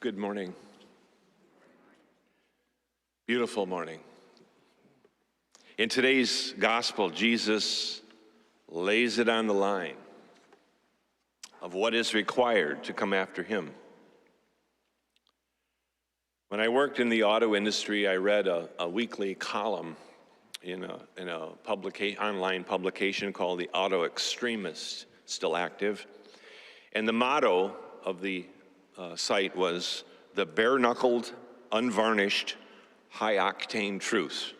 Good morning. Beautiful morning. In today's gospel, Jesus lays it on the line of what is required to come after him. When I worked in the auto industry, I read a weekly column in a online publication called The Auto Extremist, still active. And the motto of the site was the bare-knuckled, unvarnished, high-octane truth.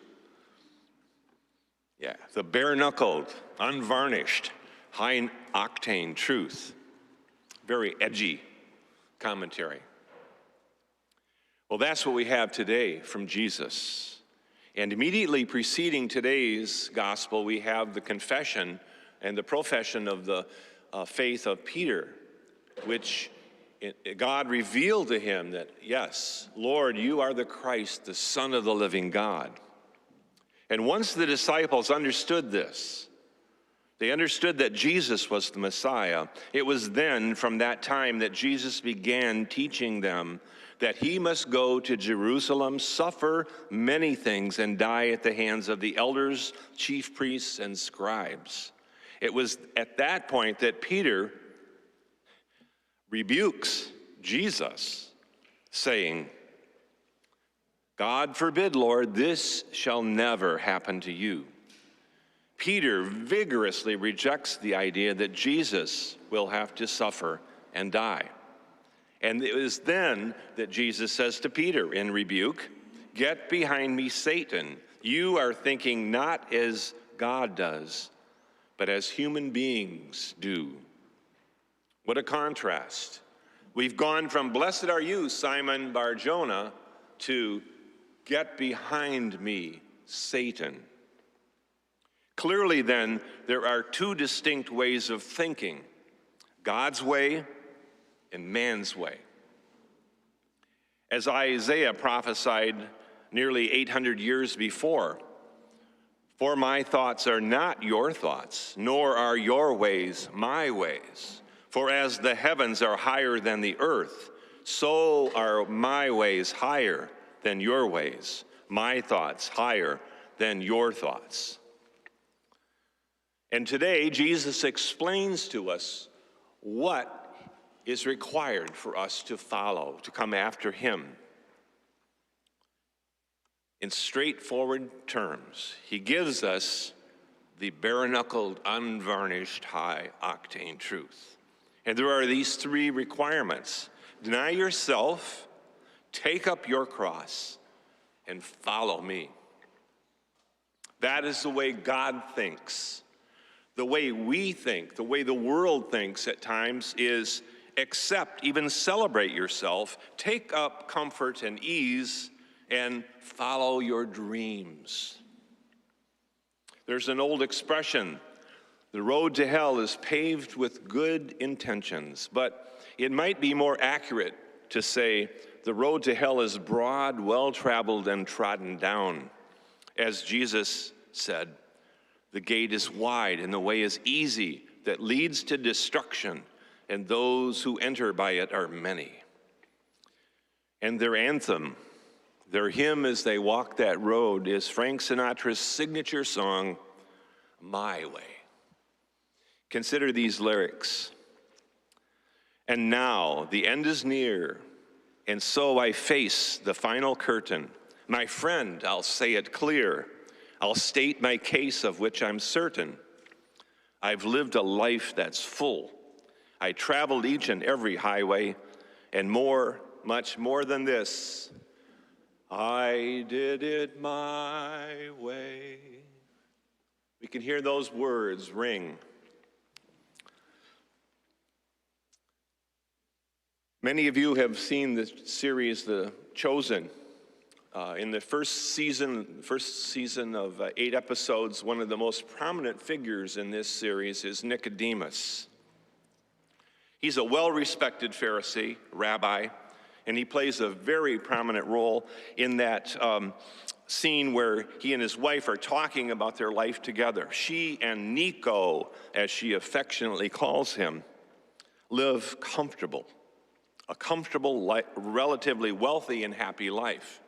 Yeah, the bare-knuckled, unvarnished, high-octane truth. Very edgy commentary. Well, that's what we have today from Jesus. And immediately preceding today's gospel, we have the confession and the profession of the faith of Peter, which God revealed to him that, yes, Lord, you are the Christ, the Son of the living God. And once the disciples understood this, they understood that Jesus was the Messiah. It was then, from that time, that Jesus began teaching them that he must go to Jerusalem, suffer many things, and die at the hands of the elders, chief priests, and scribes. It was at that point that Peter rebukes Jesus, saying, God forbid, Lord, this shall never happen to you. Peter vigorously rejects the idea that Jesus will have to suffer and die. And it was then that Jesus says to Peter in rebuke, get behind me, Satan. You are thinking not as God does, but as human beings do. What a contrast. We've gone from blessed are you, Simon Bar-Jonah, to get behind me, Satan. Clearly then, there are two distinct ways of thinking, God's way and man's way. As Isaiah prophesied nearly 800 years before, for my thoughts are not your thoughts, nor are your ways my ways. For as the heavens are higher than the earth, so are my ways higher than your ways, my thoughts higher than your thoughts. And today, Jesus explains to us what is required for us to follow, to come after him. In straightforward terms, he gives us the bare-knuckled, unvarnished, high-octane truth. And there are these three requirements. Deny yourself, take up your cross, and follow me. That is the way God thinks. The way we think, the way the world thinks at times is accept, even celebrate yourself, take up comfort and ease, and follow your dreams. There's an old expression, the road to hell is paved with good intentions, but it might be more accurate to say the road to hell is broad, well-traveled, and trodden down. As Jesus said, the gate is wide and the way is easy that leads to destruction, and those who enter by it are many. And their anthem, their hymn as they walk that road, is Frank Sinatra's signature song, My Way. Consider these lyrics. And now the end is near, and so I face the final curtain. My friend, I'll say it clear. I'll state my case of which I'm certain. I've lived a life that's full. I traveled each and every highway, and more, much more than this, I did it my way. We can hear those words ring. Many of you have seen the series, The Chosen. In the first season of 8 episodes, one of the most prominent figures in this series is Nicodemus. He's a well-respected Pharisee, rabbi, and he plays a very prominent role in that scene where he and his wife are talking about their life together. She and Nico, as she affectionately calls him, live comfortable, a comfortable, relatively wealthy and happy life.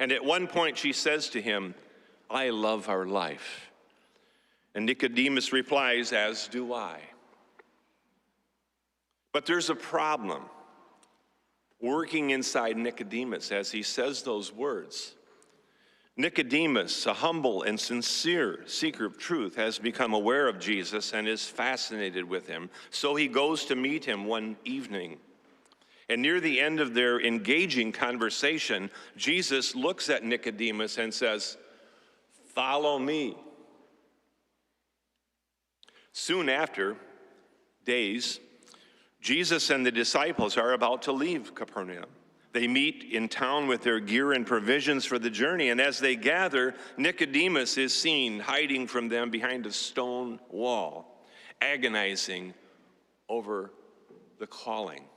And at one point she says to him, "I love our life." And Nicodemus replies, "As do I." But there's a problem working inside Nicodemus as he says those words. Nicodemus, a humble and sincere seeker of truth, has become aware of Jesus and is fascinated with him. So he goes to meet him one evening. And near the end of their engaging conversation, Jesus looks at Nicodemus and says, "Follow me." Soon after, days, Jesus and the disciples are about to leave Capernaum. They meet in town with their gear and provisions for the journey, and as they gather, Nicodemus is seen hiding from them behind a stone wall, agonizing over the calling.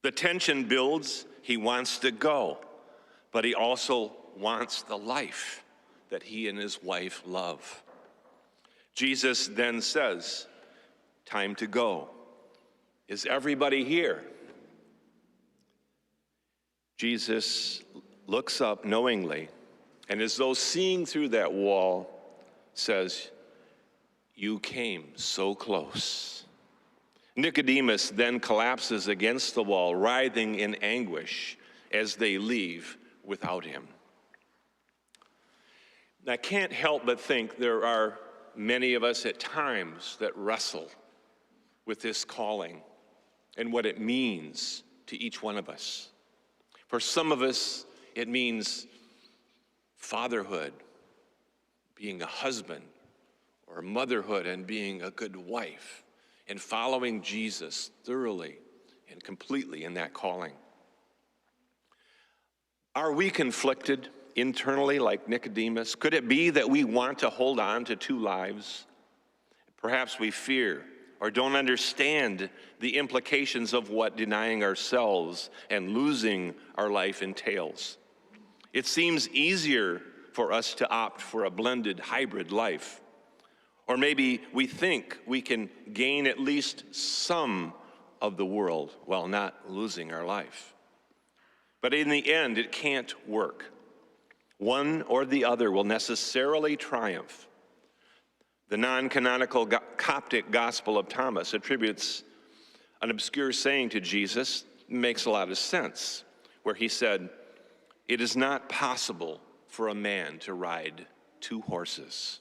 The tension builds. He wants to go, but he also wants the life that he and his wife love. Jesus then says, "Time to go. Is everybody here?" Jesus looks up knowingly, and as though seeing through that wall, says, "You came so close." Nicodemus then collapses against the wall, writhing in anguish as they leave without him. I can't help but think there are many of us at times that wrestle with this calling and what it means to each one of us. For some of us, it means fatherhood, being a husband, or motherhood and being a good wife, and following Jesus thoroughly and completely in that calling. Are we conflicted internally like Nicodemus? Could it be that we want to hold on to two lives? Perhaps we fear or don't understand the implications of what denying ourselves and losing our life entails. It seems easier for us to opt for a blended hybrid life. Or maybe we think we can gain at least some of the world while not losing our life. But in the end, it can't work. One or the other will necessarily triumph. The non-canonical Coptic Gospel of Thomas attributes an obscure saying to Jesus. It makes a lot of sense, where he said, "It is not possible for a man to ride two horses."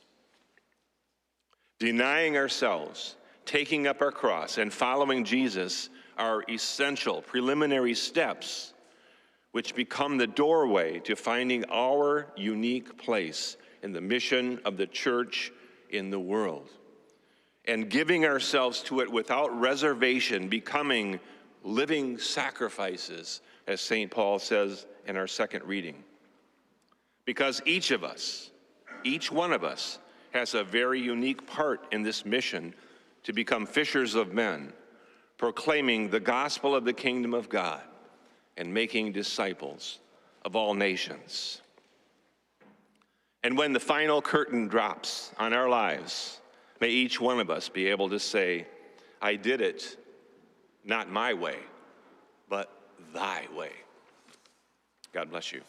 Denying ourselves, taking up our cross, and following Jesus are essential preliminary steps which become the doorway to finding our unique place in the mission of the church in the world, and giving ourselves to it without reservation, becoming living sacrifices, as St. Paul says in our second reading. Because each one of us, has a very unique part in this mission to become fishers of men, proclaiming the gospel of the kingdom of God and making disciples of all nations. And when the final curtain drops on our lives, may each one of us be able to say, "I did it, not my way, but thy way." God bless you.